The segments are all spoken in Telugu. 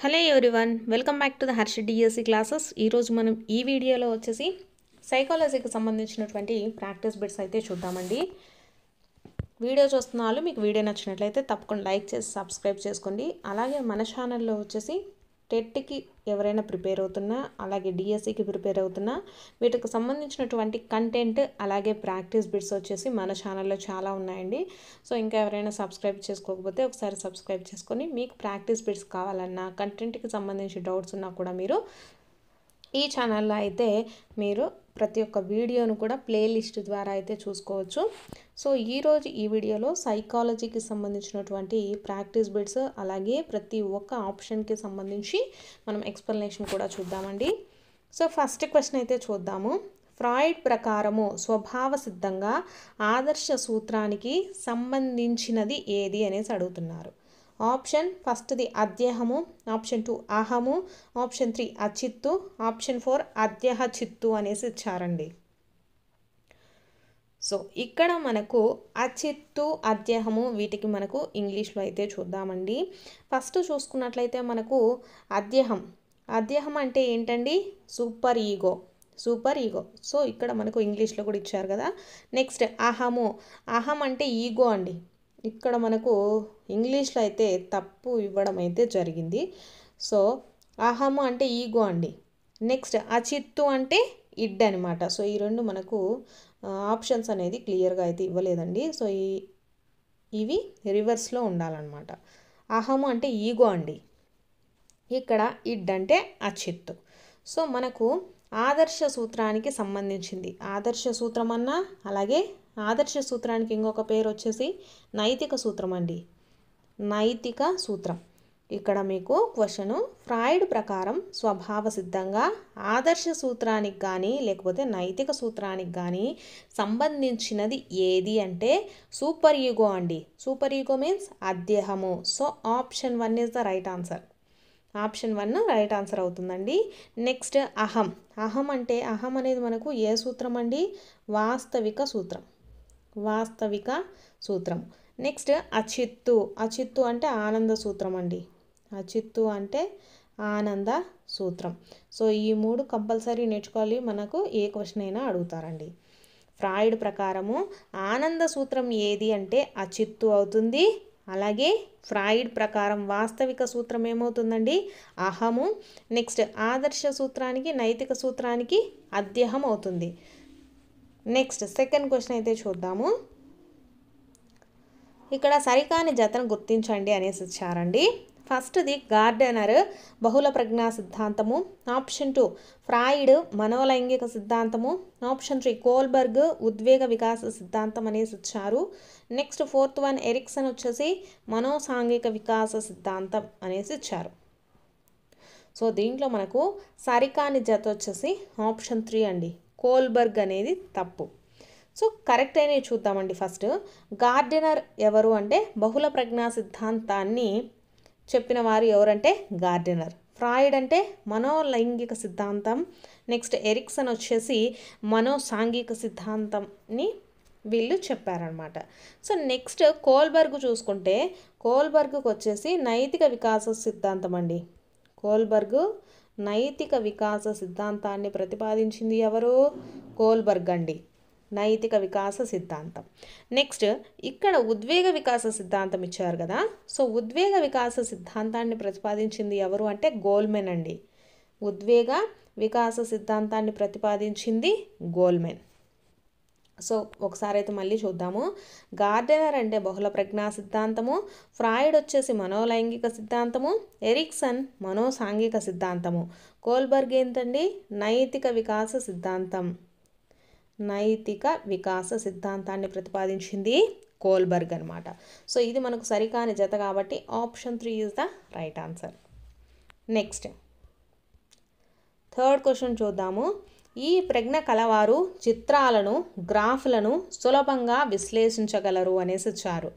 Hello everyone, welcome back to the Harsha DSC classes. ఈరోజు మనం ఈ వీడియోలో వచ్చేసి సైకాలజీకి సంబంధించినటువంటి ప్రాక్టీస్ బిట్స్ అయితే చూద్దామండి. వీడియో చూస్తున్న వాళ్ళు మీకు వీడియో నచ్చినట్లయితే తప్పకుండా లైక్ చేసి సబ్స్క్రైబ్ చేసుకోండి. అలాగే మన ఛానల్లో వచ్చేసి టెట్కి ఎవరైనా ప్రిపేర్ అవుతున్నా, అలాగే డిఎస్సికి ప్రిపేర్ అవుతున్నా, వీటికి సంబంధించినటువంటి కంటెంట్ అలాగే ప్రాక్టీస్ బిట్స్ వచ్చేసి మన ఛానల్లో చాలా ఉన్నాయండి. సో ఇంకా ఎవరైనా సబ్స్క్రైబ్ చేసుకోకపోతే ఒకసారి సబ్స్క్రైబ్ చేసుకొని మీకు ప్రాక్టీస్ బిట్స్ కావాలన్నా, కంటెంట్కి సంబంధించి డౌట్స్ ఉన్నా కూడా మీరు ఈ ఛానల్లో అయితే మీరు ప్రతి ఒక్క వీడియోను కూడా ప్లేలిస్ట్ ద్వారా అయితే చూసుకోవచ్చు. సో ఈరోజు ఈ వీడియోలో సైకాలజీకి సంబంధించినటువంటి ప్రాక్టీస్ బిట్స్ అలాగే ప్రతి ఒక్క ఆప్షన్కి సంబంధించి మనం ఎక్స్ప్లెనేషన్ కూడా చూద్దామండి. సో ఫస్ట్ క్వశ్చన్ అయితే చూద్దాము. ఫ్రాయిడ్ ప్రకారము స్వభావ సిద్ధంగా ఆదర్శ సూత్రానికి సంబంధించినది ఏది అనేసి అడుగుతున్నారు. ఆప్షన్ ఫస్ట్ది అద్యహము, ఆప్షన్ 2 అహము, ఆప్షన్ 3 అచిత్తు, ఆప్షన్ 4 అద్యహ చిత్తు అనేసి ఇచ్చారండి. సో ఇక్కడ మనకు అచిత్తు అద్యహము వీటికి మనకు ఇంగ్లీష్లో అయితే చూద్దామండి. ఫస్ట్ చూసుకున్నట్లయితే మనకు అద్యహం అంటే ఏంటండి? Super ego. సో ఇక్కడ మనకు ఇంగ్లీష్లో కూడా ఇచ్చారు కదా. నెక్స్ట్ అహం అంటే ఈగో అండి. ఇక్కడ మనకు ఇంగ్లీష్లో అయితే తప్పు ఇవ్వడం అయితే జరిగింది. సో అహము అంటే ఈగో అండి. నెక్స్ట్ అచిత్తు అంటే ఇడ్ అనమాట. సో ఈ రెండు మనకు ఆప్షన్స్ అనేది క్లియర్గా అయితే ఇవ్వలేదండి. సో ఇవి రివర్స్లో ఉండాలన్నమాట. అహము అంటే ఈగో అండి, ఇక్కడ ఇడ్ అంటే అచిత్తు. సో మనకు ఆదర్శ సూత్రానికి సంబంధించింది ఆదర్శ సూత్రం అన్నా, అలాగే ఆదర్శ సూత్రానికి ఇంకొక పేరు వచ్చేసి నైతిక సూత్రం అండి. నైతిక సూత్రం. ఇక్కడ మీకు క్వశ్చను ఫ్రాయిడ్ ప్రకారం స్వభావ సిద్ధంగా ఆదర్శ సూత్రానికి కానీ లేకపోతే నైతిక సూత్రానికి కానీ సంబంధించినది ఏది అంటే సూపర్ ఈగో అండి. సూపర్ ఈగో మీన్స్ అద్యహము. So option 1 is the right answer. Option 1 right answer అవుతుందండి. నెక్స్ట్ అహం అంటే అహం అనేది మనకు ఏ సూత్రం అండి? వాస్తవిక సూత్రం. నెక్స్ట్ అచిత్తు అంటే ఆనంద సూత్రం అండి. అచిత్తు అంటే ఆనంద సూత్రం. సో ఈ 3 కంపల్సరీ నేర్చుకోవాలి, మనకు ఏ క్వశ్చన్ అయినా అడుగుతారండి. ఫ్రాయిడ్ ప్రకారము ఆనంద సూత్రం ఏది అంటే అచిత్తు అవుతుంది. అలాగే ఫ్రాయిడ్ ప్రకారం వాస్తవిక సూత్రం ఏమవుతుందండి? అహము. నెక్స్ట్ ఆదర్శ సూత్రానికి నైతిక సూత్రానికి అద్యహం అవుతుంది. నెక్స్ట్ సెకండ్ క్వశ్చన్ అయితే చూద్దాము. ఇక్కడ సరికాని జతను గుర్తించండి అనేసి ఇచ్చారండి. ఫస్ట్ది గార్డెనర్ బహుళ ప్రజ్ఞా సిద్ధాంతము, ఆప్షన్ 2 ఫ్రాయిడ్ మనోలైంగిక సిద్ధాంతము, ఆప్షన్ 3 కోల్బర్గ్ ఉద్వేగ వికాస సిద్ధాంతం అనేసి ఇచ్చారు. నెక్స్ట్ ఫోర్త్ వన్ ఎరిక్సన్ వచ్చేసి మనోసాంఘిక వికాస సిద్ధాంతం అనేసి ఇచ్చారు. సో దీంట్లో మనకు సరికాని జత వచ్చేసి ఆప్షన్ 3 అండి. కోల్బర్గ్ అనేది తప్పు. సో కరెక్ట్ అయినవి చూద్దామండి. ఫస్ట్ గార్డెనర్ ఎవరు అంటే బహుళ ప్రజ్ఞా సిద్ధాంతాన్ని చెప్పిన వారు ఎవరంటే గార్డెనర్. ఫ్రాయిడ్ అంటే మనోలైంగిక సిద్ధాంతం. నెక్స్ట్ ఎరిక్సన్ వచ్చేసి మనోసాంఘిక సిద్ధాంతంని వీళ్ళు చెప్పారనమాట. సో నెక్స్ట్ కోల్బర్గ్ చూసుకుంటే కోల్బర్గ్కి వచ్చేసి నైతిక వికాస సిద్ధాంతం అండి. కోల్బర్గ్ నైతిక వికాస సిద్ధాంతాన్ని ప్రతిపాదించింది ఎవరు? కోల్బర్గ్ అండి. నైతిక వికాస సిద్ధాంతం. నెక్స్ట్ ఇక్కడ ఉద్వేగ వికాస సిద్ధాంతం ఇచ్చారు కదా. సో ఉద్వేగ వికాస సిద్ధాంతాన్ని ప్రతిపాదించింది ఎవరు అంటే గోల్మెన్ అండి. ఉద్వేగ వికాస సిద్ధాంతాన్ని ప్రతిపాదించింది గోల్మెన్. సో ఒకసారి అయితే మళ్ళీ చూద్దాము. గార్డెనర్ అంటే బహుళ ప్రజ్ఞా సిద్ధాంతము, ఫ్రాయిడ్ వచ్చేసి మనోలైంగిక సిద్ధాంతము, ఎరిక్సన్ మనోసాంఘిక సిద్ధాంతము, కోల్బర్గ్ ఏంటండి? నైతిక వికాస సిద్ధాంతం. నైతిక వికాస సిద్ధాంతాన్ని ప్రతిపాదించింది కోల్బర్గ్ అనమాట. సో ఇది మనకు సరికాని జత కాబట్టి option 3 is the right answer. Next third question చూద్దాము. ఈ ప్రజ్ఞ కలవారు చిత్రాలను, గ్రాఫ్లను సులభంగా విశ్లేషించగలరు అనేసి ఇచ్చారు.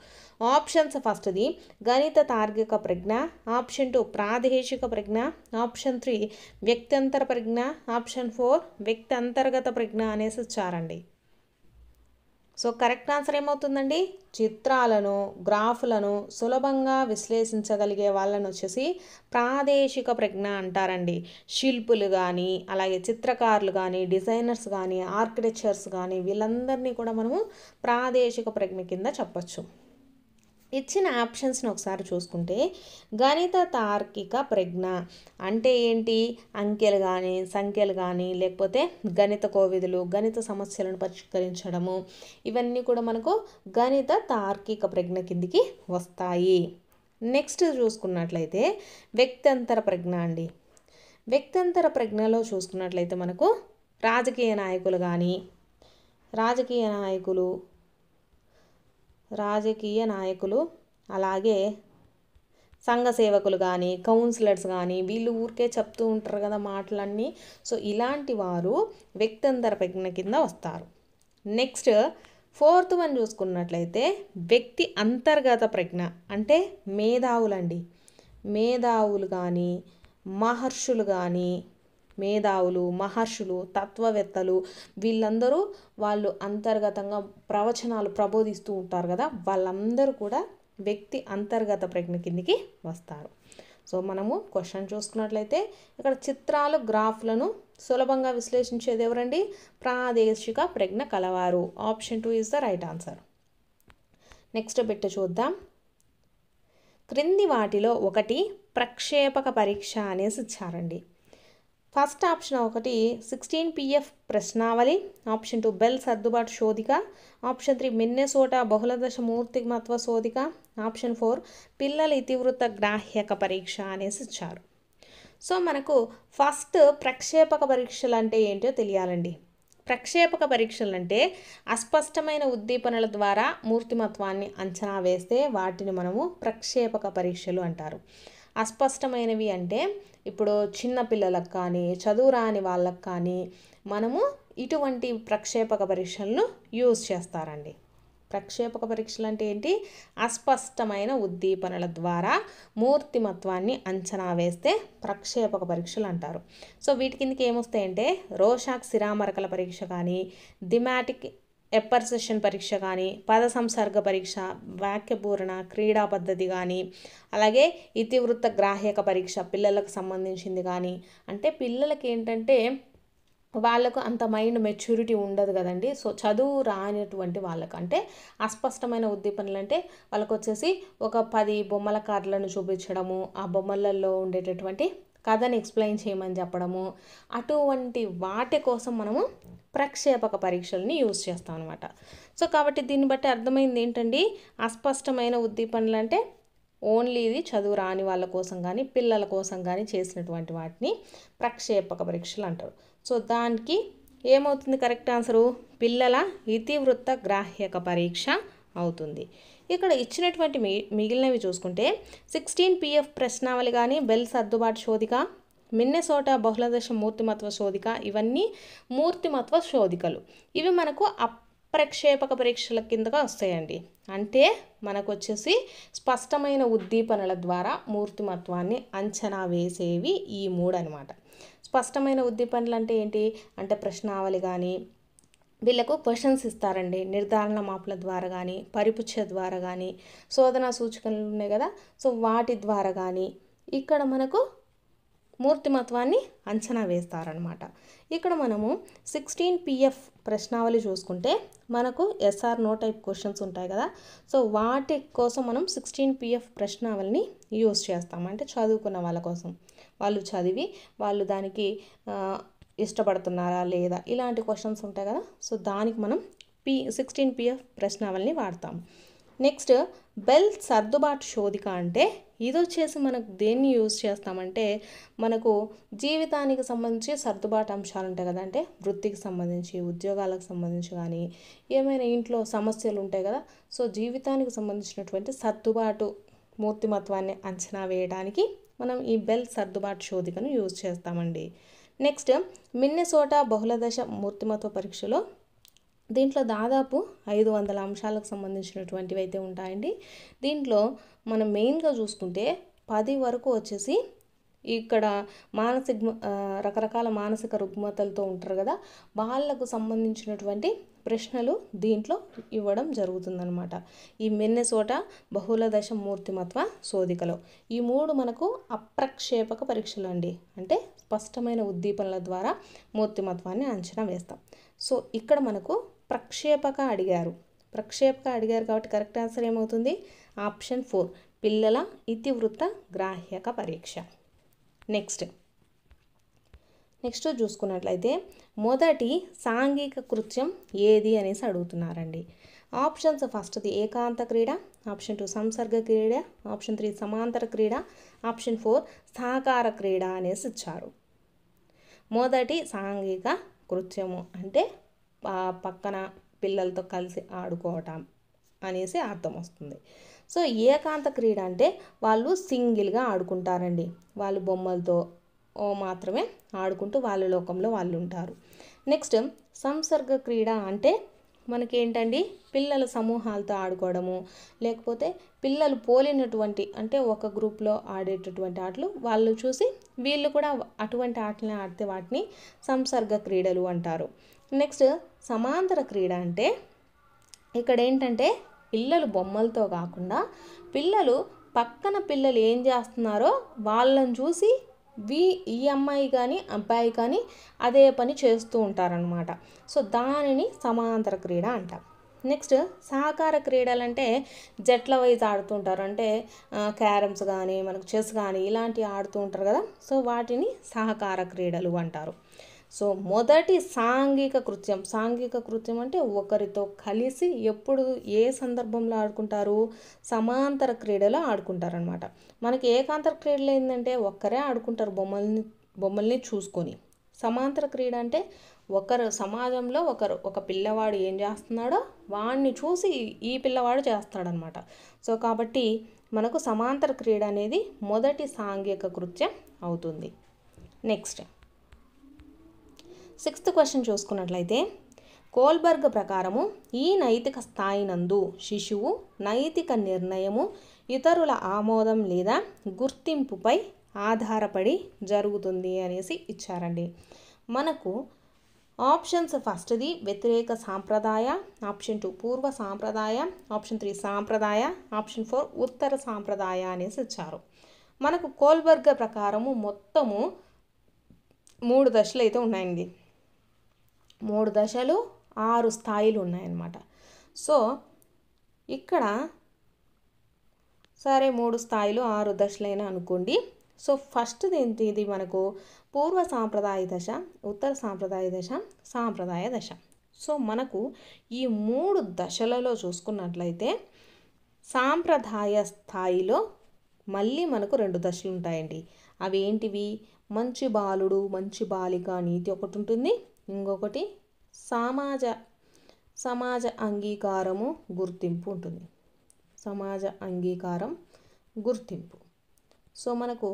ఆప్షన్స్ ఫస్ట్ది గణిత తార్కిక ప్రజ్ఞ, ఆప్షన్ 2 ప్రాదేశిక ప్రజ్ఞ, ఆప్షన్ 3 వ్యక్త్యంతర ప్రజ్ఞ, ఆప్షన్ 4 వ్యక్తి అంతర్గత ప్రజ్ఞ అనేసి ఇచ్చారండి. సో కరెక్ట్ ఆన్సర్ ఏమవుతుందండి? చిత్రాలను, గ్రాఫ్లను సులభంగా విశ్లేషించగలిగే వాళ్ళని వచ్చేసి ప్రాదేశిక ప్రజ్ఞ అంటారండి. శిల్పులు కానీ, అలాగే చిత్రకారులు కానీ, డిజైనర్స్ కానీ, ఆర్కిటెక్చర్స్ కానీ వీళ్ళందరినీ కూడా మనము ప్రాదేశిక ప్రజ్ఞ కింద చెప్పచ్చు. ఇచ్చిన ఆప్షన్స్ని ఒకసారి చూసుకుంటే గణిత తార్కిక ప్రజ్ఞ అంటే ఏంటి? అంకెలు కానీ, సంఖ్యలు కానీ, లేకపోతే గణిత కోవిదులు, గణిత సమస్యలను పరిష్కరించడము, ఇవన్నీ కూడా మనకు గణిత తార్కిక ప్రజ్ఞ కిందికి వస్తాయి. నెక్స్ట్ చూసుకున్నట్లయితే వ్యక్తంతర ప్రజ్ఞ అండి. వ్యక్తంతర ప్రజ్ఞలో చూసుకున్నట్లయితే మనకు రాజకీయ నాయకులు అలాగే సంఘ సేవకులు కానీ, కౌన్సిలర్స్ కానీ వీళ్ళు ఊరికే చెప్తూ ఉంటారు కదా మాటలన్నీ. సో ఇలాంటి వారు వ్యక్తంతర ప్రజ్ఞ కింద వస్తారు. నెక్స్ట్ 4th వన్ చూసుకున్నట్లయితే వ్యక్తి అంతర్గత ప్రజ్ఞ అంటే మేధావులండి. మేధావులు కానీ, మహర్షులు, తత్వవేత్తలు వీళ్ళందరూ వాళ్ళు అంతర్గతంగా ప్రవచనాలు ప్రబోధిస్తూ ఉంటారు కదా, వాళ్ళందరూ కూడా వ్యక్తి అంతర్గత ప్రజ్ఞ కిందికి వస్తారు. సో మనము క్వశ్చన్ చూసుకున్నట్లయితే ఇక్కడ చిత్రాలు, గ్రాఫ్లను సులభంగా విశ్లేషించేది ఎవరండి? ప్రాదేశిక ప్రజ్ఞ కలవారు. Option 2 is the right answer. Next bit చూద్దాం. క్రింది వాటిలో ఒకటి ప్రక్షేపక పరీక్ష అనేసి ఇచ్చారండి. ఫస్ట్ ఆప్షన్ 1 16 PF ప్రశ్నావళి, ఆప్షన్ 2 బెల్ సర్దుబాటు శోధిక, ఆప్షన్ 3 మిన్నెసోటా బహుళదశ మూర్తిమత్వ శోధిక, ఆప్షన్ 4 పిల్లల ఇతివృత్త గ్రాహ్యక పరీక్ష అనేసి ఇచ్చారు. సో మనకు ఫస్ట్ ప్రక్షేపక పరీక్షలు అంటే ఏంటో తెలియాలండి. ప్రక్షేపక పరీక్షలు అంటే అస్పష్టమైన ఉద్దీపనల ద్వారా మూర్తిమత్వాన్ని అంచనా వేస్తే వాటిని మనము ప్రక్షేపక పరీక్షలు అంటారు. అస్పష్టమైనవి అంటే ఇప్పుడు చిన్న పిల్లలకు కానీ, చదువు రాని వాళ్ళకు కానీ మనము ఇటువంటి ప్రక్షేపక పరీక్షలను యూజ్ చేస్తారండి. ప్రక్షేపక పరీక్షలు అంటే ఏంటి? అస్పష్టమైన ఉద్దీపనల ద్వారా మూర్తిమత్వాన్ని అంచనా వేస్తే ప్రక్షేపక పరీక్షలు అంటారు. సో వీటి కిందకి ఏమొస్తాయంటే రోషాక్ శిరామరకల పరీక్ష కానీ, థిమాటిక్ ఎపర్సెషన్ పరీక్ష కానీ, పద సంసర్గ పరీక్ష, వాక్యపూరణ, క్రీడా పద్ధతి కానీ, అలాగే ఇతివృత్త గ్రాహ్యక పరీక్ష పిల్లలకు సంబంధించింది కానీ. అంటే పిల్లలకి ఏంటంటే వాళ్ళకు అంత మైండ్ మెచ్యూరిటీ ఉండదు కదండి. సో చదువు రానటువంటి వాళ్ళకు అంటే అస్పష్టమైన ఉద్దీపనలు అంటే వాళ్ళకు వచ్చేసి ఒక 10 బొమ్మల కార్డులను చూపించడము, ఆ బొమ్మలలో ఉండేటటువంటి కథను ఎక్స్ప్లెయిన్ చేయమని చెప్పడము, అటువంటి వాటి కోసం మనము ప్రక్షేపక పరీక్షల్ని యూజ్ చేస్తాం అనమాట. సో కాబట్టి దీన్ని బట్టి అర్థమైంది ఏంటండి? అస్పష్టమైన ఉద్దీపనలు అంటే ఓన్లీ ఇది చదువు రాని వాళ్ళ కోసం కానీ, పిల్లల కోసం కానీ చేసినటువంటి వాటిని ప్రక్షేపక పరీక్షలు అంటారు. సో దానికి ఏమవుతుంది కరెక్ట్ ఆన్సరు? పిల్లల ఇతివృత్త గ్రాహ్యక పరీక్ష అవుతుంది. ఇక్కడ ఇచ్చినటువంటి మిగిలినవి చూసుకుంటే 16 PF ప్రశ్నావళి కానీ, బెల్ సర్దుబాటు శోధిక, మిన్నెసోటా బహుళదశ మూర్తిమత్వ శోధిక ఇవన్నీ మూర్తిమత్వ శోధికలు. ఇవి మనకు అప్రక్షేపక పరీక్షల కిందగా వస్తాయండి. అంటే మనకు వచ్చేసి స్పష్టమైన ఉద్దీపనల ద్వారా మూర్తిమత్వాన్ని అంచనా వేసేవి ఈ 3 అనమాట. స్పష్టమైన ఉద్దీపనలు అంటే ఏంటి అంటే ప్రశ్నావళి కానీ, వీళ్ళకు క్వశ్చన్స్ ఇస్తారండి నిర్ధారణ మాపుల ద్వారా కానీ, పరిపుచ్చ ద్వారా కానీ, శోధనా సూచికలు ఉన్నాయి కదా, సో వాటి ద్వారా కానీ ఇక్కడ మనకు మూర్తిమత్వాన్ని అంచనా వేస్తారనమాట. ఇక్కడ మనము 16 PF ప్రశ్నావళి చూసుకుంటే మనకు SR నో టైప్ క్వశ్చన్స్ ఉంటాయి కదా, సో వాటి కోసం మనం 16 PF ప్రశ్నావళిని యూజ్ చేస్తాం. అంటే చదువుకున్న వాళ్ళ కోసం, వాళ్ళు చదివి వాళ్ళు దానికి ఇష్టపడుతున్నారా లేదా ఇలాంటి క్వశ్చన్స్ ఉంటాయి కదా, సో దానికి మనం 16 PF ప్రశ్నావళిని వాడతాం. నెక్స్ట్ బెల్ సర్దుబాటు శోధిక అంటే ఇది వచ్చేసి మనకు దేన్ని యూజ్ చేస్తామంటే మనకు జీవితానికి సంబంధించి సర్దుబాటు అంశాలు ఉంటాయి కదా, అంటే వృత్తికి సంబంధించి, ఉద్యోగాలకు సంబంధించి కానీ, ఏమైనా ఇంట్లో సమస్యలు ఉంటాయి కదా, సో జీవితానికి సంబంధించినటువంటి సర్దుబాటు మూర్తిమత్వాన్ని అంచనా వేయడానికి మనం ఈ బెల్ సర్దుబాటు శోధికను యూజ్ చేస్తామండి. నెక్స్ట్ మిన్నెసోటా బహుళదశ మూర్తిమత్వ పరీక్షలో దీంట్లో దాదాపు 500 అంశాలకు సంబంధించినటువంటివి అయితే ఉంటాయండి. దీంట్లో మనం మెయిన్గా చూసుకుంటే 10 వరకు వచ్చేసి ఇక్కడ రకరకాల మానసిక రుగ్మతలతో ఉంటారు కదా, వాళ్ళకు సంబంధించినటువంటి ప్రశ్నలు దీంట్లో ఇవ్వడం జరుగుతుందన్నమాట. ఈ మిన్నెసోటా బహుళదశ మూర్తిమత్వ శోధికలో ఈ 3 మనకు అప్రక్షేపక పరీక్షలు అండి. అంటే స్పష్టమైన ఉద్దీపనల ద్వారా మూర్తిమత్వాన్ని అంచనా వేస్తాం. సో ఇక్కడ మనకు ప్రక్షేపక అడిగారు కాబట్టి కరెక్ట్ ఆన్సర్ ఏమవుతుంది? ఆప్షన్ 4 పిల్లల ఇతివృత్త గ్రాహ్యక పరీక్ష. నెక్స్ట్ చూసుకున్నట్లయితే మొదటి సాంఘిక కృత్యం ఏది అనేసి అడుగుతున్నారండి. ఆప్షన్స్ ఫస్ట్ది ఏకాంత క్రీడ, ఆప్షన్ 2 సంసర్గ క్రీడ, ఆప్షన్ 3 సమాంతర క్రీడ, ఆప్షన్ 4 సహకార క్రీడ అనేసి ఇచ్చారు. మొదటి సాంఘిక కృత్యము అంటే పక్కన పిల్లలతో కలిసి ఆడుకోవటం అనేసి అర్థం వస్తుంది. సో ఏకాంత క్రీడ అంటే వాళ్ళు సింగిల్గా ఆడుకుంటారండి. వాళ్ళు బొమ్మలతో మాత్రమే ఆడుకుంటూ వాళ్ళ లోకంలో వాళ్ళు ఉంటారు. నెక్స్ట్ సంసర్గ క్రీడ అంటే మనకేంటండి పిల్లల సమూహాలతో ఆడుకోవడము, లేకపోతే పిల్లలు పోలినటువంటి అంటే ఒక గ్రూప్లో ఆడేటటువంటి ఆటలు వాళ్ళు చూసి వీళ్ళు కూడా అటువంటి ఆటలను ఆడితే వాటిని సంసర్గ క్రీడలు అంటారు. నెక్స్ట్ సమాంతర క్రీడ అంటే ఇక్కడ ఏంటంటే పిల్లలు బొమ్మలతో కాకుండా పిల్లలు పక్కన పిల్లలు ఏం చేస్తున్నారో వాళ్ళని చూసి ఈ అమ్మాయి కానీ అబ్బాయి కానీ అదే పని చేస్తూ ఉంటారనమాట. సో దానిని సమాంతర క్రీడ అంటాం. నెక్స్ట్ సహకార క్రీడలు అంటే జట్ల వైజ్ ఆడుతుంటారు. అంటే క్యారమ్స్ కానీ మనకు చెస్ కానీ ఇలాంటివి ఆడుతూ ఉంటారు కదా. సో వాటిని సహకార క్రీడలు అంటారు. సో మొదటి సాంఘిక కృత్యం అంటే ఒకరితో కలిసి ఎప్పుడు ఏ సందర్భంలో ఆడుకుంటారు? సమాంతర క్రీడలో ఆడుకుంటారనమాట. మనకి ఏకాంతర క్రీడలు ఏంటంటే ఒక్కరే ఆడుకుంటారు బొమ్మల్ని చూసుకొని. సమాంతర క్రీడ అంటే సమాజంలో ఒక పిల్లవాడు ఏం చేస్తున్నాడో వాడిని చూసి ఈ పిల్లవాడు చేస్తాడనమాట. సో కాబట్టి మనకు సమాంతర క్రీడ అనేది మొదటి సాంఘిక కృత్యం అవుతుంది. నెక్స్ట్ 6th క్వశ్చన్ చూసుకున్నట్లయితే కోల్బర్గ్ ప్రకారము ఈ నైతిక స్థాయి నందు శిశువు నైతిక నిర్ణయము ఇతరుల ఆమోదం లేదా గుర్తింపుపై ఆధారపడి జరుగుతుంది అనేసి ఇచ్చారండి. మనకు ఆప్షన్స్ ఫస్ట్ది వ్యతిరేక సాంప్రదాయ, ఆప్షన్ 2 పూర్వ సాంప్రదాయ, ఆప్షన్ 3 సాంప్రదాయ, ఆప్షన్ 4 ఉత్తర సాంప్రదాయ అనేసి ఇచ్చారు. మనకు కోల్బర్గ్ ప్రకారము మొత్తము 3 దశలు అయితే ఉన్నాయండి. 3 దశలు 6 స్థాయిలు ఉన్నాయన్నమాట. సో ఇక్కడ సరే 3 స్థాయిలు 6 దశలైనా అనుకోండి. సో ఫస్ట్ది ఏంటి? ఇది మనకు పూర్వ సాంప్రదాయ దశ, ఉత్తర సాంప్రదాయ దశ, సాంప్రదాయ దశ. సో మనకు ఈ 3 దశలలో చూసుకున్నట్లయితే సాంప్రదాయ స్థాయిలో మళ్ళీ మనకు 2 దశలు ఉంటాయండి. అవి ఏంటివి? మంచి బాలుడు మంచి బాలిక నీతి ఒకటి ఉంటుంది, ఇంకొకటి సమాజ అంగీకారము గుర్తింపు ఉంటుంది. సమాజ అంగీకారం గుర్తింపు. సో మనకు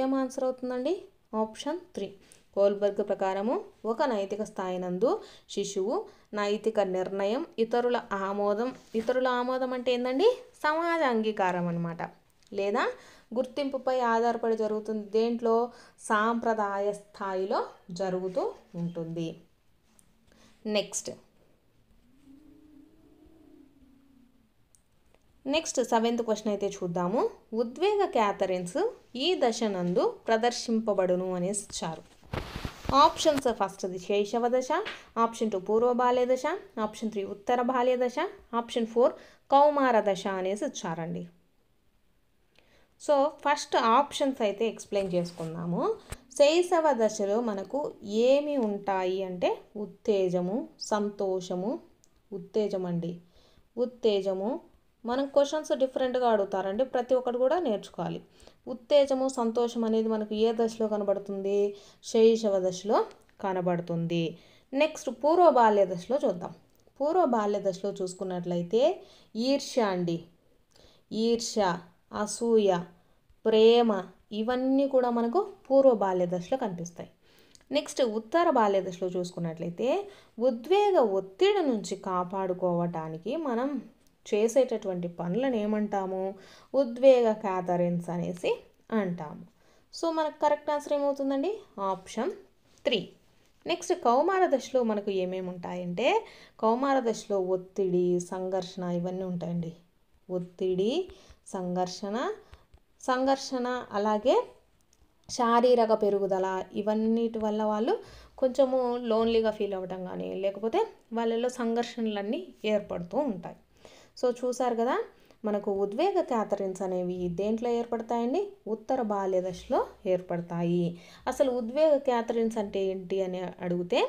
ఏం ఆన్సర్ అవుతుందండి? ఆప్షన్ 3 కోల్బర్గ్ ప్రకారము ఒక నైతిక స్థాయి నందు శిశువు నైతిక నిర్ణయం ఇతరుల ఆమోదం అంటే ఏందండి? సమాజ అంగీకారం అన్నమాట, లేదా గుర్తింపుపై ఆధారపడి జరుగుతుంది. దేంట్లో? సాంప్రదాయ స్థాయిలో జరుగుతూ ఉంటుంది. నెక్స్ట్ 7th క్వశ్చన్ అయితే చూద్దాము. ఉద్వేగ క్యాథరిన్స్ ఈ దశ నందు ప్రదర్శింపబడును అనేసి ఇచ్చారు. ఆప్షన్స్ ఫస్ట్ది శైశవ దశ, ఆప్షన్ 2 పూర్వ బాల్య దశ, ఆప్షన్ 3 ఉత్తర బాల్య దశ, ఆప్షన్ 4 కౌమార దశ అనేసి ఇచ్చారండి. సో ఫస్ట్ ఆప్షన్స్ అయితే ఎక్స్ప్లెయిన్ చేసుకుందాము. శైశవ దశలో మనకు ఏమి ఉంటాయి అంటే ఉత్తేజము, సంతోషము, ఉత్తేజము. మనం క్వశ్చన్స్ డిఫరెంట్గా అడుగుతారండి, ప్రతి ఒక్కటి కూడా నేర్చుకోవాలి. ఉత్తేజము సంతోషం అనేది మనకు ఏ దశలో కనబడుతుంది? శైశవ దశలో కనబడుతుంది. నెక్స్ట్ పూర్వ బాల్య దశలో చూద్దాం. పూర్వ బాల్య దశలో చూసుకున్నట్లయితే ఈర్ష్య, అసూయ, ప్రేమ ఇవన్నీ కూడా మనకు పూర్వ బాల్య దశలో కనిపిస్తాయి. నెక్స్ట్ ఉత్తర బాల్య దశలో చూసుకున్నట్లయితే ఉద్వేగ ఒత్తిడి నుంచి కాపాడుకోవటానికి మనం చేసేటటువంటి పనులను ఏమంటాము? ఉద్వేగ క్యాథరిన్స్ అనేసి అంటాము. సో మనకు కరెక్ట్ ఆన్సర్ ఏమవుతుందండి? ఆప్షన్ 3 నెక్స్ట్ కౌమార దశలో మనకు ఏమేమి ఉంటాయంటే, కౌమార దశలో ఒత్తిడి, సంఘర్షణ ఇవన్నీ ఉంటాయండి. ఒత్తిడి, సంఘర్షణ అలాగే శారీరక పెరుగుదల ఇవన్నిటి వల్ల వాళ్ళు కొంచెము లోన్లీగా ఫీల్ అవ్వడం కానీ, లేకపోతే వాళ్ళలో సంఘర్షణలన్నీ ఏర్పడుతూ ఉంటాయి. సో చూసారు కదా, మనకు ఉద్వేగ క్యాథరిన్స్ అనేవి దేంట్లో ఏర్పడతాయండి? ఉత్తర బాల్య దశలో ఏర్పడతాయి. అసలు ఉద్వేగ క్యాథరిన్స్ అంటే ఏంటి అని అడిగితే,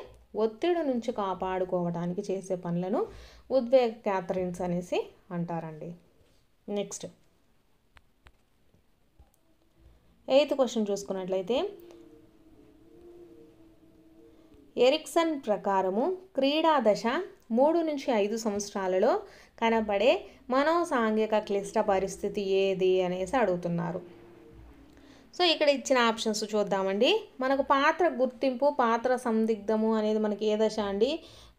ఒత్తిడి నుంచి కాపాడుకోవడానికి చేసే పనులను ఉద్వేగ క్యాథరిన్స్ అనేసి అంటారండి. నెక్స్ట్ 8th క్వశ్చన్ చూసుకున్నట్లయితే, ఎరిక్సన్ ప్రకారము క్రీడా దశ 3 నుంచి 5 సంవత్సరాలలో కనబడే మనోసాంఘిక క్లిష్ట పరిస్థితి ఏది అనేసి అడుగుతున్నారు. సో ఇక్కడ ఇచ్చిన ఆప్షన్స్ చూద్దామండి. మనకు పాత్ర గుర్తింపు, పాత్ర సందిగ్ధము అనేది మనకి ఏ దశ అండి?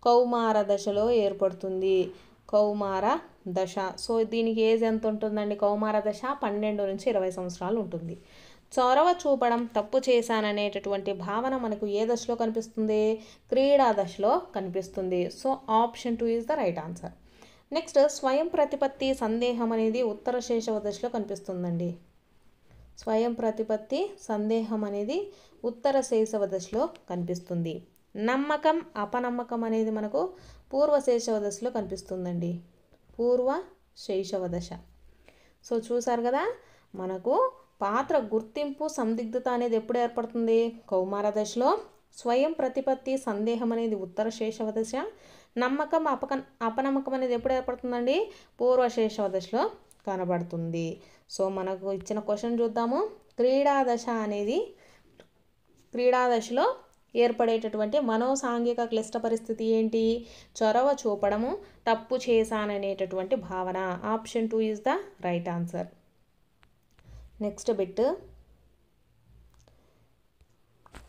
కౌమార దశలో ఏర్పడుతుంది. కౌమార దశ. సో దీనికి ఏజ్ ఎంత ఉంటుందండి? కౌమార దశ 12 నుంచి 20 సంవత్సరాలు ఉంటుంది. చొరవ చూపడం, తప్పు చేశాననేటటువంటి భావన మనకు ఏ దశలో కనిపిస్తుంది? క్రీడా దశలో కనిపిస్తుంది. So option 2 is the right answer. Next స్వయం ప్రతిపత్తి సందేహం అనేది ఉత్తర శైశవ దశలో కనిపిస్తుందండి. స్వయం ప్రతిపత్తి సందేహం అనేది ఉత్తర శైశవ దశలో కనిపిస్తుంది. నమ్మకం, అపనమ్మకం అనేది మనకు పూర్వ శైశవ దశలో కనిపిస్తుందండి. పూర్వ శైశవ దశ. సో చూసారు కదా, మనకు పాత్ర గుర్తింపు, సందిగ్ధత అనేది ఎప్పుడు ఏర్పడుతుంది? కౌమార దశలో. స్వయం ప్రతిపత్తి సందేహం అనేది ఉత్తర శైశవ దశ. నమ్మకం, అపనమ్మకం అనేది ఎప్పుడు ఏర్పడుతుందండి? పూర్వ శైశవ దశలో కనబడుతుంది. సో మనకు ఇచ్చిన క్వశ్చన్ చూద్దాము. క్రీడా దశలో ఏర్పడేటటువంటి మనోసాంఘిక క్లిష్ట పరిస్థితి ఏంటి? చొరవ చూపడము, తప్పు చేశాననేటటువంటి భావన. Option 2 is the right answer. Next bit,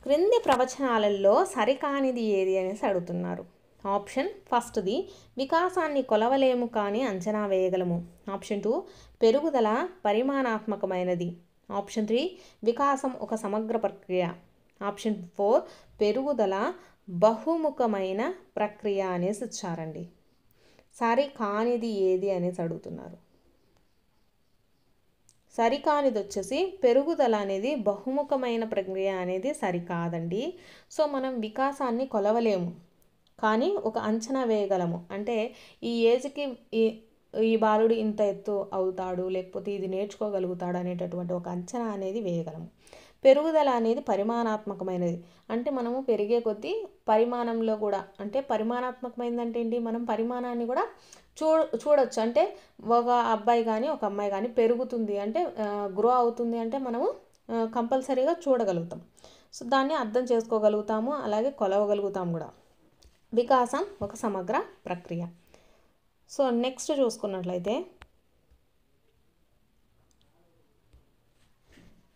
క్రింది ప్రవచనాలలో సరికానిది ఏది అనేసి అడుగుతున్నారు. ఆప్షన్ ఫస్ట్ది వికాసాన్ని కొలవలేము కానీ అంచనా వేయగలము. ఆప్షన్ 2 పెరుగుదల పరిమాణాత్మకమైనది. ఆప్షన్ 3 వికాసం ఒక సమగ్ర ప్రక్రియ. ఆప్షన్ 4 పెరుగుదల బహుముఖమైన ప్రక్రియ అనేసి ఇచ్చారండి. సరికానిది ఏది అనేసి అడుగుతున్నారు. సరికానిది వచ్చేసి పెరుగుదల అనేది బహుముఖమైన ప్రక్రియ అనేది సరికాదండి. సో మనం వికాసాన్ని కొలవలేము కానీ ఒక అంచనా వేయగలము. అంటే ఈ ఏజ్కి ఈ బాలుడు ఇంత ఎత్తు అవుతాడు, లేకపోతే ఇది నేర్చుకోగలుగుతాడు అనేటటువంటి ఒక అంచనా అనేది వేయగలము. పెరుగుదల అనేది పరిమాణాత్మకమైనది. అంటే మనము పెరిగే కొద్దీ పరిమాణంలో కూడా, అంటే పరిమాణాత్మకమైనది ఏంటి? మనం పరిమాణాన్ని కూడా చూడొచ్చు. అంటే ఒక అబ్బాయి కానీ ఒక అమ్మాయి కానీ పెరుగుతుంది అంటే, గ్రో అవుతుంది అంటే మనము కంపల్సరీగా చూడగలుగుతాం. సో దాన్ని అర్థం చేసుకోగలుగుతాము, అలాగే కొలవగలుగుతాం కూడా. వికాసం ఒక సమగ్ర ప్రక్రియ. సో నెక్స్ట్ చూసుకున్నట్లయితే,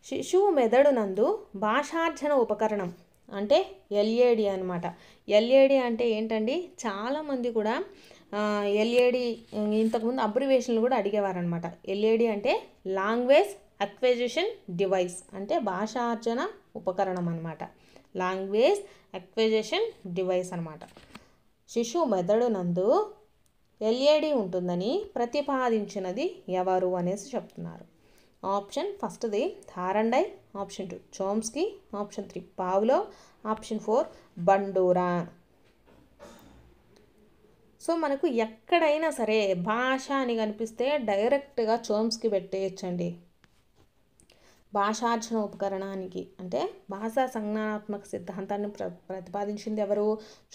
శిశువు మెదడు నందు భాషార్జన ఉపకరణం అంటే ఎల్ఏడి అనమాట. ఎల్ఏడి అంటే ఏంటండి? చాలామంది కూడా ఎల్ఏడి ఇంతకుముందు అబ్రివేషన్లు కూడా అడిగేవారనమాట. ఎల్ఏడి అంటే లాంగ్వేజ్ అక్విజిషన్ డివైస్, అంటే భాషార్జన ఉపకరణం అనమాట. లాంగ్వేజ్ అక్విజిషన్ డివైస్ అనమాట. శిశువు మెదడు నందు ఎల్ఏడి ఉంటుందని ప్రతిపాదించినది ఎవరు అనేసి చెప్తున్నారు. ఆప్షన్ ఫస్ట్ది థారండై, option 2 Chomsky, option 3 Pavlov, option 4 Bandura. So మనకు ఎక్కడైనా సరే భాష అని కనిపిస్తే డైరెక్ట్గా చోమ్స్కీ పెట్టేయచ్చండి. భాషార్జన ఉపకరణానికి అంటే భాషా సంజ్ఞానాత్మక సిద్ధాంతాన్ని ప్రతిపాదించింది ఎవరు?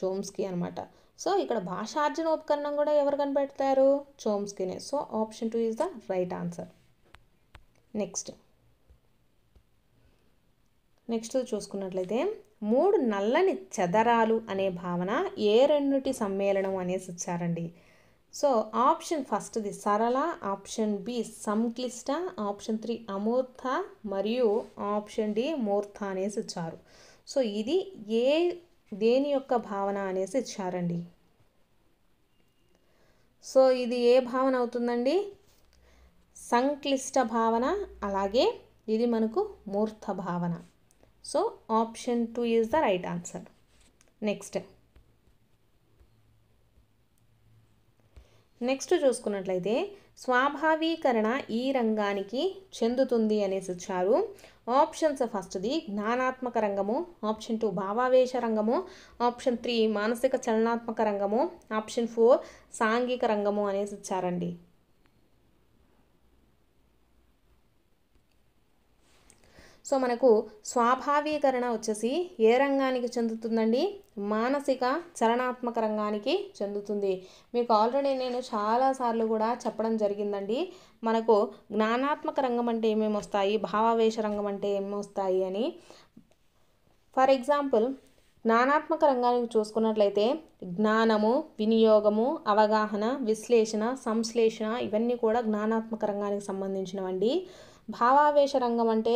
చోమ్స్కీ అనమాట. సో ఇక్కడ భాషార్జన ఉపకరణం కూడా ఎవరు కనిపెడతారు? చోమ్స్కీనే. So option 2 is the right answer. Next చూసుకున్నట్లయితే, 3 నల్లని చదరాలు అనే భావన ఏ రెండుటి సమ్మేళనం అనేసి ఇచ్చారండి. సో ఆప్షన్ ఫస్ట్ది సరళ, ఆప్షన్ బి సంక్లిష్ట, ఆప్షన్ 3 అమూర్త మరియు ఆప్షన్ డి మూర్త అనేసి ఇచ్చారు. సో ఇది దేని యొక్క భావన అనేసి ఇచ్చారండి. సో ఇది ఏ భావన అవుతుందండి? సంక్లిష్ట భావన, అలాగే ఇది మనకు మూర్త భావన. So option 2 is the right answer. Next చూసుకున్నట్లయితే స్వాభావీకరణ ఈ రంగానికి చెందుతుంది అనేసి ఇచ్చారు. ఆప్షన్స్ ఫస్ట్ది జ్ఞానాత్మక రంగము, ఆప్షన్ 2 భావావేశ రంగము, ఆప్షన్ 3 మానసిక చలనాత్మక రంగము, ఆప్షన్ 4 సాంఘిక రంగము అనేసి ఇచ్చారండి. సో మనకు స్వాభావీకరణ వచ్చేసి ఏ రంగానికి చెందుతుందండి? మానసిక చలనాత్మక రంగానికి చెందుతుంది. మీకు ఆల్రెడీ నేను చాలాసార్లు కూడా చెప్పడం జరిగిందండి. మనకు జ్ఞానాత్మక రంగం అంటే ఏమేమి వస్తాయి, భావావేశ రంగం అంటే ఏమేమి వస్తాయి అని. ఫర్ ఎగ్జాంపుల్ జ్ఞానాత్మక రంగానికి చూసుకున్నట్లయితే జ్ఞానము, వినియోగము, అవగాహన, విశ్లేషణ, సంశ్లేషణ ఇవన్నీ కూడా జ్ఞానాత్మక రంగానికి సంబంధించినవండి. భావావేశ రంగం అంటే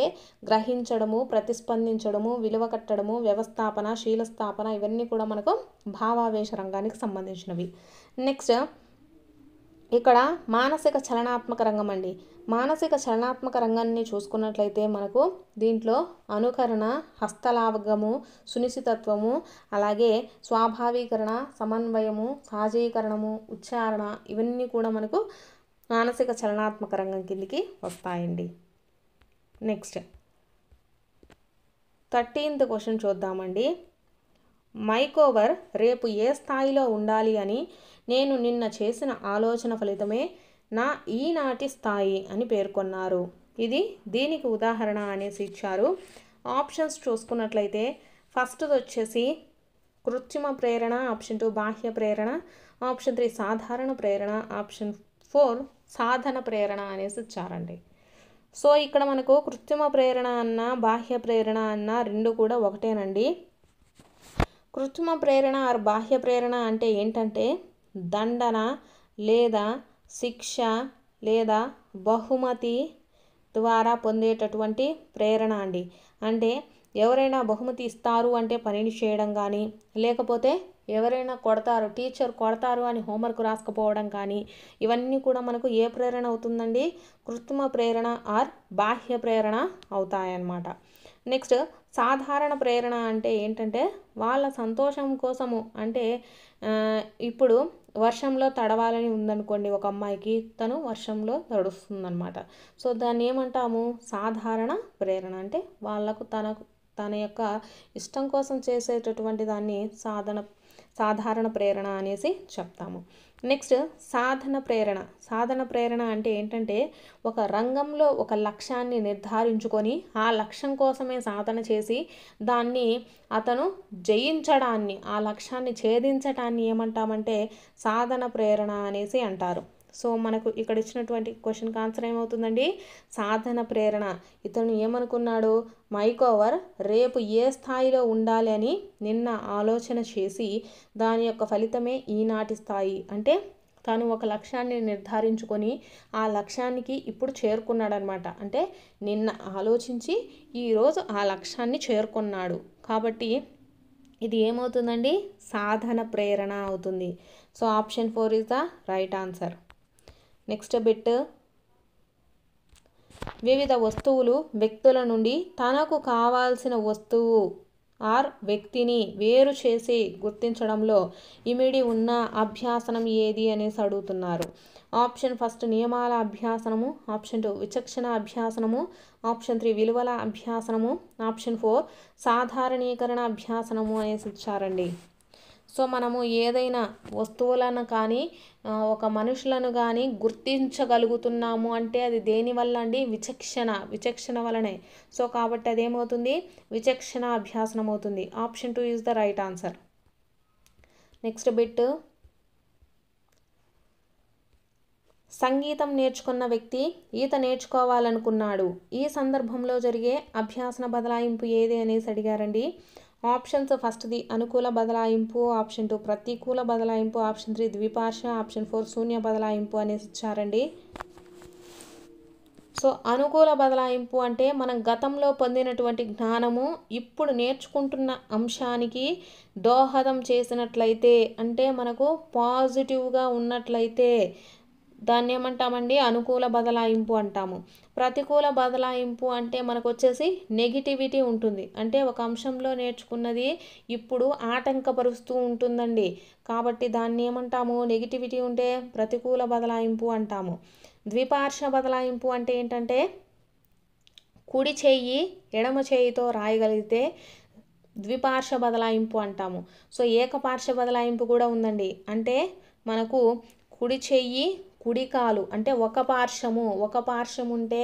గ్రహించడము, ప్రతిస్పందించడము, విలువ కట్టడము, వ్యవస్థాపన, శీలస్థాపన ఇవన్నీ కూడా మనకు భావావేశ రంగానికి సంబంధించినవి. నెక్స్ట్ ఇక్కడ మానసిక చలనాత్మక రంగం అండి. మానసిక చలనాత్మక రంగాన్ని చూసుకున్నట్లయితే మనకు దీంట్లో అనుకరణ, హస్తలాఘవము, సునిశ్చితత్వము, అలాగే స్వాభావీకరణ, సమన్వయము, సహజీకరణము, ఉచ్చారణ ఇవన్నీ కూడా మనకు మానసిక చలనాత్మక రంగం కిందికి వస్తాయండి. నెక్స్ట్ 13th క్వశ్చన్ చూద్దామండి. మైకోవర్ రేపు ఏ స్థాయిలో ఉండాలి అని నేను నిన్న చేసిన ఆలోచన ఫలితమే నా ఈనాటి స్థాయి అని పేర్కొన్నారు. ఇది దీనికి ఉదాహరణ అనేసి ఇచ్చారు. ఆప్షన్స్ చూసుకున్నట్లయితే ఫస్ట్ది వచ్చేసి కృత్రిమ ప్రేరణ, ఆప్షన్ 2 బాహ్య ప్రేరణ, ఆప్షన్ 3 సాధారణ ప్రేరణ, ఆప్షన్ 4 సాధన ప్రేరణ అనేసి ఇచ్చారండి. సో ఇక్కడ మనకు కృత్రిమ ప్రేరణ అన్న బాహ్య ప్రేరణ అన్న రెండు కూడా ఒకటేనండి. కృత్రిమ ప్రేరణ ఆర్ బాహ్య ప్రేరణ అంటే ఏంటంటే దండన లేదా శిక్ష లేదా బహుమతి ద్వారా పొందేటటువంటి ప్రేరణ అండి. అంటే ఎవరైనా బహుమతి ఇస్తారు అంటే పనిని చేయడం కానీ, లేకపోతే ఎవరైనా కొడతారు, టీచర్ కొడతారు అని హోంవర్క్ రాసుకుపోవడం కానీ ఇవన్నీ కూడా మనకు ఏ ప్రేరణ అవుతుందండి? కృత్రిమ ప్రేరణ ఆర్ బాహ్య ప్రేరణ అవుతాయన్నమాట. నెక్స్ట్ సాధారణ ప్రేరణ అంటే ఏంటంటే వాళ్ళ సంతోషం కోసము, అంటే ఇప్పుడు వర్షంలో తడవాలని ఉందనుకోండి ఒక అమ్మాయికి, తను వర్షంలో తడుస్తుందన్నమాట. సో దాన్ని ఏమంటాము? సాధారణ ప్రేరణ. అంటే వాళ్ళకు తన యొక్క ఇష్టం కోసం చేసేటటువంటి దాన్ని సాధారణ ప్రేరణ అనేసి చెప్తాము. నెక్స్ట్ సాధన ప్రేరణ. సాధన ప్రేరణ అంటే ఏంటంటే ఒక రంగంలో ఒక లక్ష్యాన్ని నిర్ధారించుకొని ఆ లక్ష్యం కోసమే సాధన చేసి దాన్ని అతను జయించడాన్ని, ఆ లక్ష్యాన్ని ఛేదించడాన్ని ఏమంటామంటే సాధన ప్రేరణ అనేసి అంటారు. సో మనకు ఇక్కడ ఇచ్చినటువంటి క్వశ్చన్కి ఆన్సర్ ఏమవుతుందండి? సాధన ప్రేరణ. ఇతను ఏమనుకున్నాడు? మైకోవర్ రేపు ఏ స్థాయిలో ఉండాలి అని నిన్న ఆలోచన చేసి దాని యొక్క ఫలితమే ఈనాటి స్థాయి. అంటే తను ఒక లక్ష్యాన్ని నిర్ధారించుకొని ఆ లక్ష్యానికి ఇప్పుడు చేరుకున్నాడనమాట. అంటే నిన్న ఆలోచించి ఈరోజు ఆ లక్ష్యాన్ని చేరుకున్నాడు. కాబట్టి ఇది ఏమవుతుందండి? సాధన ప్రేరణ అవుతుంది. So option 4 is the right answer. Next bit, వివిధ వస్తువులు వ్యక్తుల నుండి తనకు కావాల్సిన వస్తువు ఆర్ వ్యక్తిని వేరు చేసి గుర్తించడంలో ఇమిడి ఉన్న అభ్యాసనం ఏది అనేసి అడుగుతున్నారు. ఆప్షన్ ఫస్ట్ నియమాల అభ్యాసనము, ఆప్షన్ 2 విచక్షణ అభ్యాసనము, ఆప్షన్ 3 విలువల అభ్యాసనము, ఆప్షన్ 4 సాధారణీకరణ అభ్యాసనము అనేసి ఇచ్చారండి. సో మనము ఏదైనా వస్తువులను కానీ ఒక మనుషులను కానీ గుర్తించగలుగుతున్నాము అంటే అది దేనివల్ల అండి? విచక్షణ వలనే. సో కాబట్టి అదేమవుతుంది? విచక్షణ అభ్యాసనం అవుతుంది. Option 2 is the right answer. Next bit, సంగీతం నేర్చుకున్న వ్యక్తి ఈత నేర్చుకోవాలనుకున్నాడు. ఈ సందర్భంలో జరిగే అభ్యాసన బదలాయింపు ఏది అనేసి అడిగారండి. ఆప్షన్స్ ఫస్ట్ది అనుకూల బదలాయింపు, ఆప్షన్ 2 ప్రతికూల బదలాయింపు, ఆప్షన్ 3 ద్విపార్ష, ఆప్షన్ 4 శూన్య బదలాయింపు అనేసి ఇచ్చారండి. సో అనుకూల బదలాయింపు అంటే మనం గతంలో పొందినటువంటి జ్ఞానము ఇప్పుడు నేర్చుకుంటున్న అంశానికి దోహదం చేసినట్లయితే, అంటే మనకు పాజిటివ్గా ఉన్నట్లయితే దాన్ని ఏమంటామండి? అనుకూల బదలాయింపు అంటాము. ప్రతికూల బదలాయింపు అంటే మనకు వచ్చేసి నెగిటివిటీ ఉంటుంది. అంటే ఒక అంశంలో నేర్చుకున్నది ఇప్పుడు ఆటంకపరుస్తూ ఉంటుందండి. కాబట్టి దాన్ని ఏమంటాము? నెగిటివిటీ ఉంటే ప్రతికూల బదలాయింపు అంటాము. ద్విపార్శ్వ బదలాయింపు అంటే ఏంటంటే కుడి చెయ్యి ఎడమ చేయితో రాయగలిగితే ద్విపార్శ్వ బదలాయింపు అంటాము. సో ఏకపార్శ్వ బదలాయింపు కూడా ఉందండి. అంటే మనకు కుడి చెయ్యి కుడి కాలు అంటే ఒక పార్శ్వం ఉంటే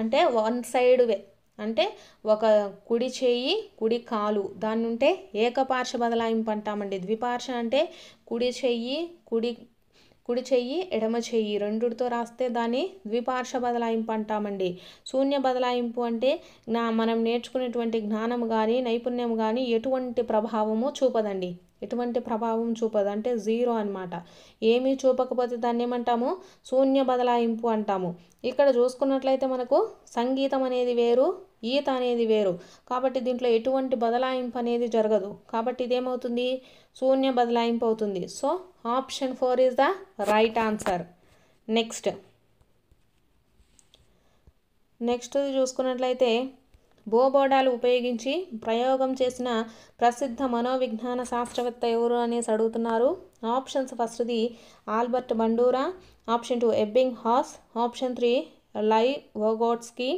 అంటే వన్ సైడ్ వే అంటే ఒక కుడి చెయ్యి కుడి కాలు దాన్ని ఉంటే ఏకపార్శ్వ బదలాయింపు అంటామండి. ద్విపార్శ్వ అంటే కుడి చెయ్యి ఎడమ చెయ్యి రెండుతో రాస్తే దాన్ని ద్విపార్శ్వ బదలాయింపు అంటామండి. శూన్య బదలాయింపు అంటే మనం నేర్చుకునేటువంటి జ్ఞానం కానీ నైపుణ్యం కానీ ఎటువంటి ప్రభావము చూపదండి. ఎటువంటి ప్రభావం చూపదు అంటే జీరో అనమాట. ఏమీ చూపకపోతే దాన్ని ఏమంటాము? శూన్య బదలాయింపు అంటాము. ఇక్కడ చూసుకున్నట్లయితే మనకు సంగీతం అనేది వేరు, ఈత అనేది వేరు. కాబట్టి దీంట్లో ఎటువంటి బదలాయింపు అనేది జరగదు. కాబట్టి ఇదేమవుతుంది? శూన్య బదలాయింపు అవుతుంది. So option 4 is the right answer. Next చూసుకున్నట్లయితే బోబోడాలు ఉపయోగించి ప్రయోగం చేసిన ప్రసిద్ధ మనోవిజ్ఞాన శాస్త్రవేత్త ఎవరు అనేసి అడుగుతున్నారు. ఆప్షన్స్ ఫస్ట్ది Albert Bandura, option 2 Ebbinghaus, option 3 Lev వోగోట్స్కీ,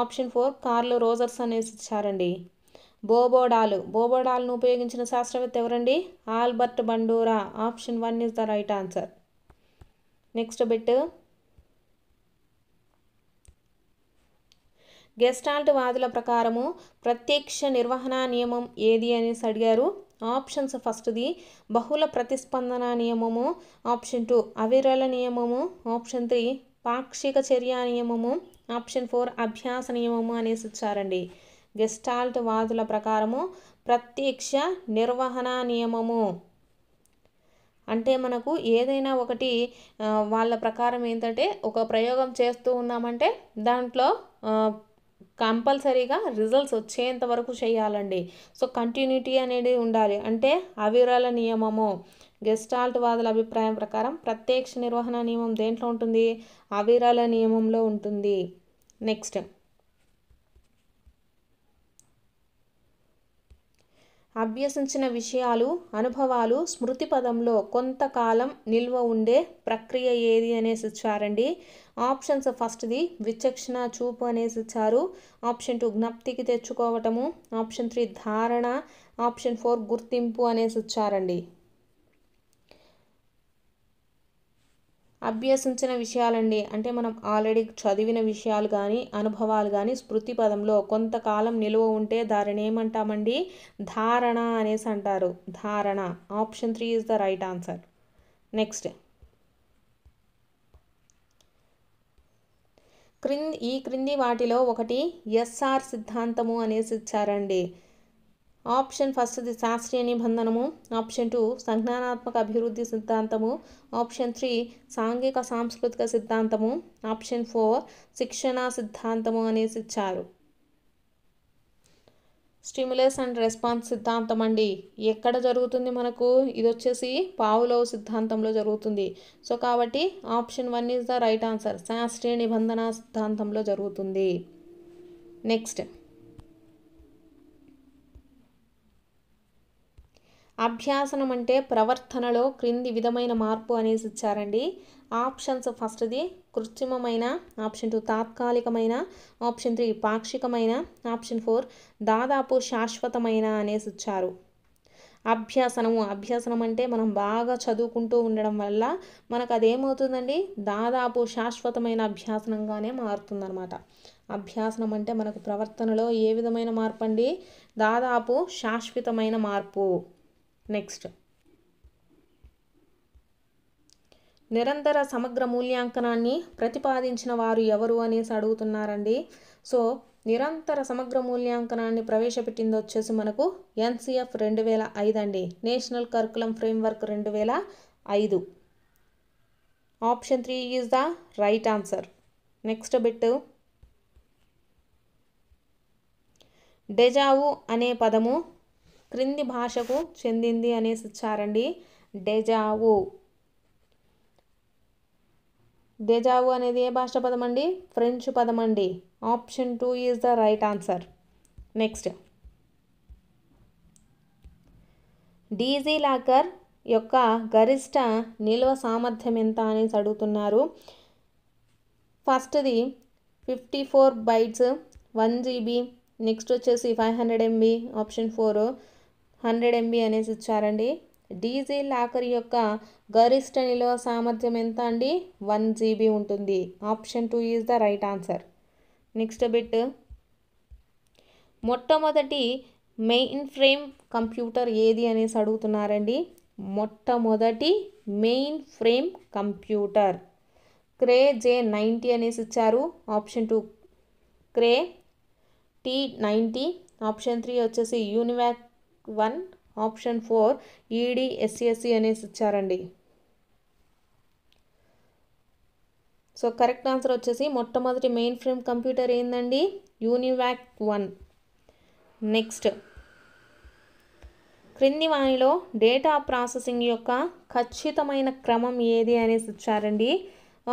option 4 curl Rogers అనేసి ఇచ్చారండి. బోబోడాలను ఉపయోగించిన శాస్త్రవేత్త ఎవరండి? Albert Bandura. Option 1 is the right answer. Next bit gestalt వాదుల ప్రకారము ప్రత్యక్ష నిర్వహణ నియమం ఏది అనేసి అడిగారు. ఆప్షన్స్ ఫస్ట్ది బహుళ ప్రతిస్పందన నియమము, ఆప్షన్ 2 అవిరళ నియమము, ఆప్షన్ 3 పాక్షిక చర్య నియమము, ఆప్షన్ 4 అభ్యాస నియమము అనేసి ఇచ్చారండి. గెస్టాల్ట్ వాదుల ప్రకారము ప్రత్యక్ష నిర్వహణ నియమము అంటే మనకు ఏదైనా ఒకటి వాళ్ళ ప్రకారం ఏంటంటే ఒక ప్రయోగం చేస్తూ ఉన్నామంటే దాంట్లో కంపల్సరీగా రిజల్ట్స్ వచ్చేంత వరకు చేయాలండి. సో కంటిన్యూటీ అనేది ఉండాలి. అంటే అవిరళ నియమము. గెస్టాల్ట్ వాదుల అభిప్రాయం ప్రకారం ప్రత్యక్ష నిర్వహణ నియమం దేంట్లో ఉంటుంది? అవిరళ నియమంలో ఉంటుంది. నెక్స్ట్ అభ్యసించిన విషయాలు అనుభవాలు స్మృతి పదంలో కొంతకాలం నిల్వ ఉండే ప్రక్రియ ఏది అనేసి ఇచ్చారండి. ఆప్షన్స్ ఫస్ట్ది విచక్షణ చూపు అనేసి ఇచ్చారు, ఆప్షన్ 2 జ్ఞప్తికి తెచ్చుకోవటము, ఆప్షన్ 3 ధారణ, ఆప్షన్ 4 గుర్తింపు అనేసి ఇచ్చారండి. అభ్యసించిన విషయాలండి అంటే మనం ఆల్రెడీ చదివిన విషయాలు కానీ అనుభవాలు కానీ స్మృతి పదంలో కొంతకాలం నిలువ ఉంటే దానిని ఏమంటామండి? ధారణ అనేసి అంటారు. ధారణ. Option 3 is the right answer. Next ఈ క్రింది వాటిలో ఒకటి ఎస్ఆర్ సిద్ధాంతము అనేసి ఇచ్చారండి. ఆప్షన్ ఫస్ట్ది శాస్త్రీయ నిబంధనము, ఆప్షన్ 2 సంజ్ఞానాత్మక అభివృద్ధి సిద్ధాంతము, ఆప్షన్ 3 సాంఘిక సాంస్కృతిక సిద్ధాంతము, ఆప్షన్ 4 శిక్షణ సిద్ధాంతము అనేసి ఇచ్చారు. స్టిమ్యులస్ అండ్ రెస్పాన్స్ సిద్ధాంతం అండి ఎక్కడ జరుగుతుంది మనకు? ఇది వచ్చేసి పావ్లోవ్ సిద్ధాంతంలో జరుగుతుంది. సో కాబట్టి option 1 is the right answer. శాస్త్రీయ నిబంధన సిద్ధాంతంలో జరుగుతుంది. నెక్స్ట్ అభ్యాసనం అంటే ప్రవర్తనలో క్రింది విధమైన మార్పు అనేసి ఇచ్చారండి. ఆప్షన్స్ ఫస్ట్ది కృత్రిమమైన, ఆప్షన్ 2 తాత్కాలికమైన, ఆప్షన్ 3 పాక్షికమైన, ఆప్షన్ 4 దాదాపు శాశ్వతమైన అనేసి ఇచ్చారు. అభ్యాసనం అంటే మనం బాగా చదువుకుంటూ ఉండడం వల్ల మనకు అదేమవుతుందండి? దాదాపు శాశ్వతమైన అభ్యాసనంగానే మారుతుందన్నమాట. అభ్యాసనం అంటే మనకు ప్రవర్తనలో ఏ విధమైన మార్పు అండి? దాదాపు శాశ్వతమైన మార్పు. నెక్స్ట్ నిరంతర సమగ్ర మూల్యాంకనాన్ని ప్రతిపాదించిన వారు ఎవరు అనేసి అడుగుతున్నారండి. సో నిరంతర సమగ్ర మూల్యాంకనాన్ని ప్రవేశపెట్టింది వచ్చేసి మనకు NCF 2005 అండి. National curriculum framework 2005. Option 3 is the right answer. Next bit deja vu అనే పదము క్రింది భాషకు చెందింది అనేసి ఇచ్చారండి. డెజావు డెజావు అనేది ఏ భాష పదం అండి? ఫ్రెంచ్ పదం అండి. Option 2 is the right answer. Next, DG locker యొక్క గరిష్ట నిల్వ సామర్థ్యం ఎంత అనేసి అడుగుతున్నారు. ఫస్ట్ది 54 బైట్స్ 1 GB, నెక్స్ట్ వచ్చేసి 500 MB, ఆప్షన్ 4 100 MB అనేసి ఇచ్చారండి. డీజీ లాకర్ యొక్క గరిష్ట నిల్వ సామర్థ్యం ఎంత అండి? 1 GB ఉంటుంది. Option 2 is the right answer. Next bit, మొట్టమొదటి మెయిన్ ఫ్రేమ్ కంప్యూటర్ ఏది అనేసి అడుగుతున్నారండి. మొట్టమొదటి మెయిన్ ఫ్రేమ్ కంప్యూటర్ క్రే J90 అనేసి ఇచ్చారు. ఆప్షన్ 2 క్రే T90, ఆప్షన్ 3 వచ్చేసి యూనివాక్ 1, ఆప్షన్ 4 EDSSC అనేసి ఇచ్చారండి. సో కరెక్ట్ ఆన్సర్ వచ్చేసి మొట్టమొదటి మెయిన్ ఫ్రేమ్ కంప్యూటర్ ఏందండి? యూనివాక్ 1. నెక్స్ట్, క్రింది వానిలో డేటా ప్రాసెసింగ్ యొక్క ఖచ్చితమైన క్రమం ఏది అనేసి ఇచ్చారండి.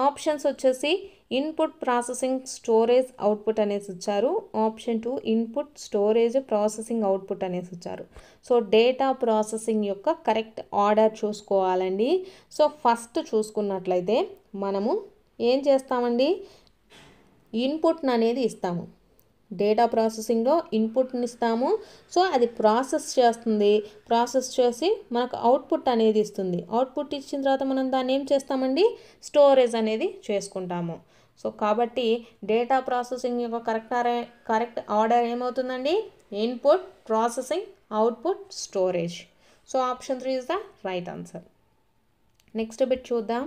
ఆప్షన్స్ వచ్చేసి ఇన్పుట్ ప్రాసెసింగ్ స్టోరేజ్ అవుట్పుట్ అనేసి ఇచ్చారు. Option 2 input storage processing output అనేసి ఇచ్చారు. సో డేటా ప్రాసెసింగ్ యొక్క కరెక్ట్ ఆర్డర్ చూసుకోవాలండి. సో ఫస్ట్ చూసుకున్నట్లయితే మనము ఏం చేస్తామండి? ఇన్పుట్ని అనేది ఇస్తాము. డేటా ప్రాసెసింగ్లో ఇన్పుట్ని ఇస్తాము. సో అది ప్రాసెస్ చేస్తుంది. ప్రాసెస్ చేసి మనకు అవుట్పుట్ అనేది ఇస్తుంది. అవుట్పుట్ ఇచ్చిన తర్వాత మనం దాన్ని ఏం చేస్తామండి? స్టోరేజ్ అనేది చేసుకుంటాము. సో కాబట్టి డేటా ప్రాసెసింగ్ యొక్క కరెక్ట్ ఆర్డర్ ఏమవుతుందండి? Input, processing, output, storage. So option 3 is the right answer. Next bit చూద్దాం.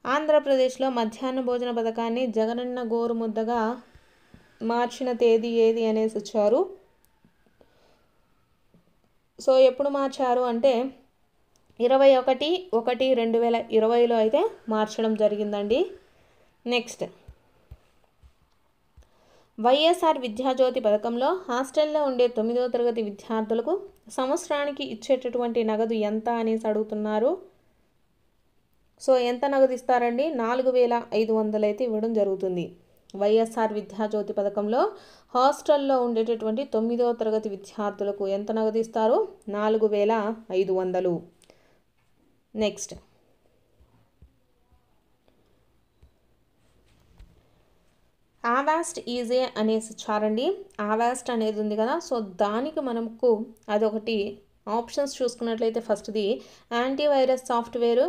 ఆంధ్రప్రదేశ్లో మధ్యాహ్న భోజన పథకాన్ని జగనన్న గోరు ముద్దగా మార్చిన తేదీ ఏది అనేసి ఇచ్చారు. సో ఎప్పుడు మార్చారు అంటే 21/1/2020లో అయితే మార్చడం జరిగిందండి. నెక్స్ట్, వైఎస్ఆర్ విద్యాజ్యోతి పథకంలో హాస్టల్లో ఉండే 9వ తరగతి విద్యార్థులకు సంవత్సరానికి ఇచ్చేటటువంటి నగదు ఎంత అనేసి అడుగుతున్నారు. సో ఎంత నగదు ఇస్తారండి? 4500 అయితే ఇవ్వడం జరుగుతుంది. వైఎస్ఆర్ విద్యాజ్యోతి పథకంలో హాస్టల్లో ఉండేటటువంటి 9వ తరగతి విద్యార్థులకు ఎంత నగదు ఇస్తారు? 4500. నెక్స్ట్, ఆవాస్ట్ ఈజే అనేసి ఇచ్చారండి. ఆవాస్ట్ అనేది ఉంది కదా, సో దానికి మనకు అదొకటి ఆప్షన్స్ చూసుకున్నట్లయితే ఫస్ట్ది antivirus software,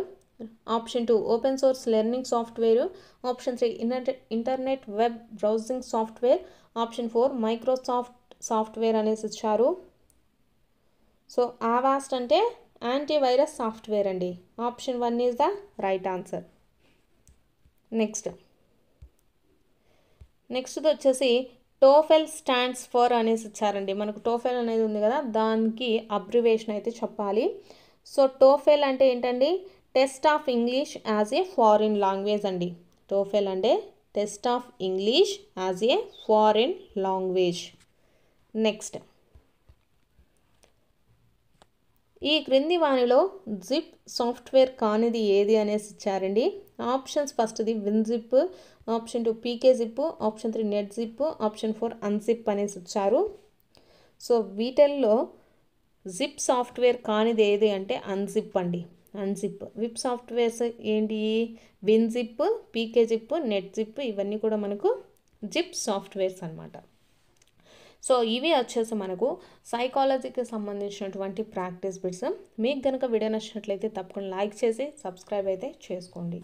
option 2 open source learning software, option 3 internet web browsing software, option 4 Microsoft software అనేసి ఇచ్చారు. సో ఆవాస్ట్ అంటే యాంటీవైరస్ సాఫ్ట్వేర్ అండి. Option 1 is the right answer. Next వచ్చేసి టోఫెల్ స్టాండ్స్ ఫర్ అనేసి ఇచ్చారండి. మనకు టోఫెల్ అనేది ఉంది కదా, దానికి అబ్రివేషన్ అయితే చెప్పాలి. సో టోఫెల్ అంటే ఏంటండి? Test of English as a foreign language అండి. టోఫెల్ అంటే test of English as a foreign language. Next, ఈ క్రింది వానిలో జిప్ సాఫ్ట్వేర్ కానిది ఏది అనేసి ఇచ్చారండి. ఆప్షన్స్ ఫస్ట్ది WinZip, option 2 PK zip, option 3 net zip, option 4 unzip అనేసి ఇచ్చారు. సో వీటిల్లో జిప్ సాఫ్ట్వేర్ కానిది ఏది అంటే అన్జిప్ అండి. అన్జిప్. విప్ సాఫ్ట్వేర్స్ ఏంటి? విన్జిప్, పీకే జిప్, నెట్ జిప్, ఇవన్నీ కూడా మనకు జిప్ సాఫ్ట్వేర్స్ అన్నమాట. సో ఇవి వచ్చేసి మనకు సైకాలజీకి సంబంధించినటువంటి ప్రాక్టీస్ బిట్స్. మీకు కనుక వీడియో నచ్చినట్లయితే తప్పకుండా లైక్ చేసి సబ్స్క్రైబ్ అయితే చేసుకోండి.